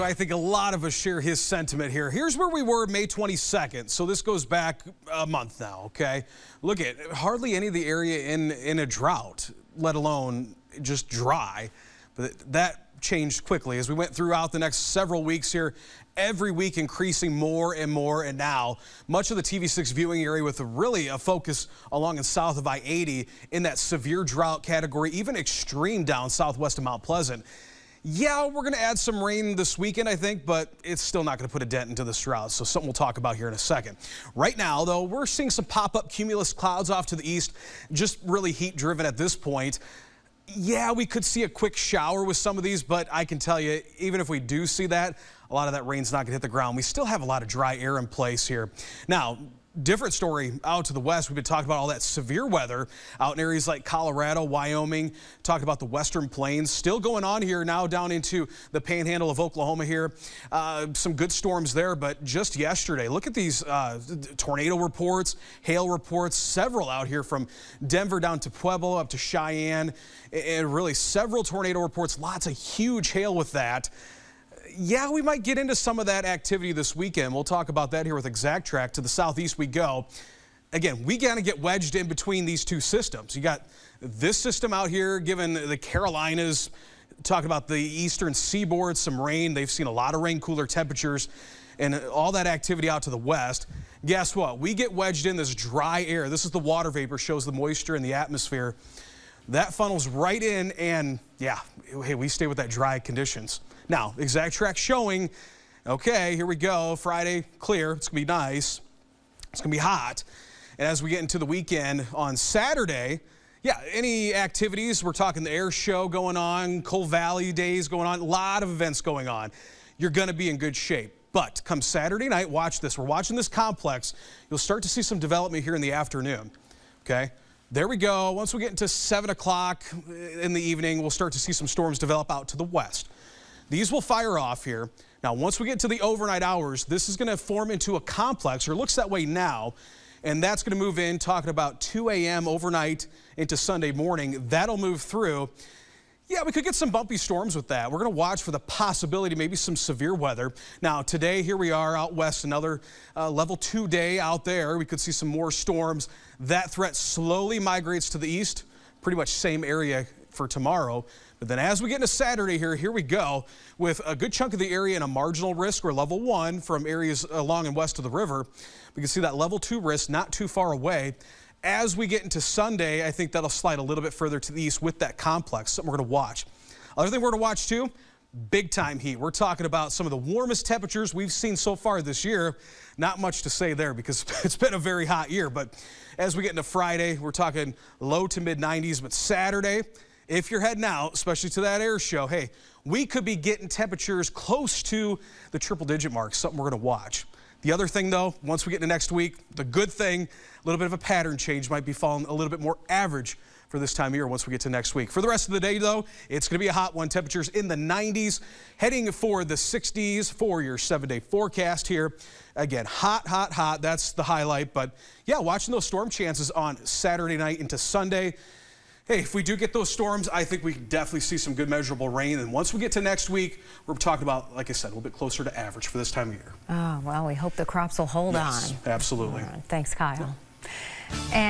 I think a lot of us share his sentiment here. Here's where we were May 22nd. So this goes back a month now, okay? Look at hardly any of the area in a drought, let alone just dry. But that changed quickly as we went throughout the next several weeks here, every week increasing more and more. And now much of the TV6 viewing area with really a focus along and south of I-80 in that severe drought category, even extreme down southwest of Mount Pleasant. Yeah, we're going to add some rain this weekend, I think, but it's still not going to put a dent into this drought, so something we'll talk about here in a second. Right now, though, we're seeing some pop-up cumulus clouds off to the east, just really heat-driven at this point. Yeah, we could see a quick shower with some of these, but I can tell you, even if we do see that, a lot of that rain's not going to hit the ground. We still have a lot of dry air in place here. Now, different story out to the west. We've been talking about all that severe weather out in areas like Colorado, Wyoming, talking about the western plains. Still going on here now down into the panhandle of Oklahoma here. Some good storms there, but just yesterday, look at these tornado reports, hail reports, several out here from Denver down to Pueblo up to Cheyenne, and really several tornado reports, lots of huge hail with that. Yeah, we might get into some of that activity this weekend. We'll talk about that here with Exact Track. To the southeast we go. Again, we got to get wedged in between these two systems. You got this system out here giving the Carolinas, talking about the eastern seaboard, some rain. They've seen a lot of rain, cooler temperatures, and all that activity out to the west. Guess what? We get wedged in this dry air. This is the water vapor, shows the moisture in the atmosphere. That funnels right in, and yeah, hey, we stay with that dry conditions. Now, Exact Track showing, okay, here we go. Friday, clear. It's going to be nice. It's going to be hot. And as we get into the weekend on Saturday, yeah, any activities? We're talking the air show going on, Coal Valley days going on, a lot of events going on. You're going to be in good shape. But come Saturday night, watch this. We're watching this complex. You'll start to see some development here in the afternoon, okay? There we go. Once we get into 7 o'clock in the evening, we'll start to see some storms develop out to the west. These will fire off here. Now, once we get to the overnight hours, this is going to form into a complex, or it looks that way now, and that's going to move in, talking about 2 a.m. overnight into Sunday morning. That'll move through. Yeah, we could get some bumpy storms with that. We're going to watch for the possibility, maybe some severe weather. Now, today, here we are out west, another level 2 day out there. We could see some more storms. That threat slowly migrates to the east, pretty much same area for tomorrow. But then as we get into Saturday here we go with a good chunk of the area in a marginal risk or level 1 from areas along and west of the river. We can see that level 2 risk not too far away. As we get into Sunday, I think that'll slide a little bit further to the east with that complex, something we're going to watch. Other thing we're going to watch too, big time heat. We're talking about some of the warmest temperatures we've seen so far this year. Not much to say there because it's been a very hot year. But as we get into Friday, we're talking low to mid 90s. But Saturday, if you're heading out, especially to that air show, hey, we could be getting temperatures close to the triple-digit mark, something we're going to watch. The other thing, though, once we get into next week, the good thing, a little bit of a pattern change might be falling a little bit more average for this time of year once we get to next week. For the rest of the day, though, it's going to be a hot one. Temperatures in the 90s, heading for the 60s for your 7-day forecast here. Again, hot, hot, hot. That's the highlight. But, yeah, watching those storm chances on Saturday night into Sunday. Hey, if we do get those storms, I think we can definitely see some good measurable rain. And once we get to next week, we're talking about, like I said, a little bit closer to average for this time of year. Oh, well, we hope the crops will hold on. Absolutely. Thanks, Kyle. Yeah. And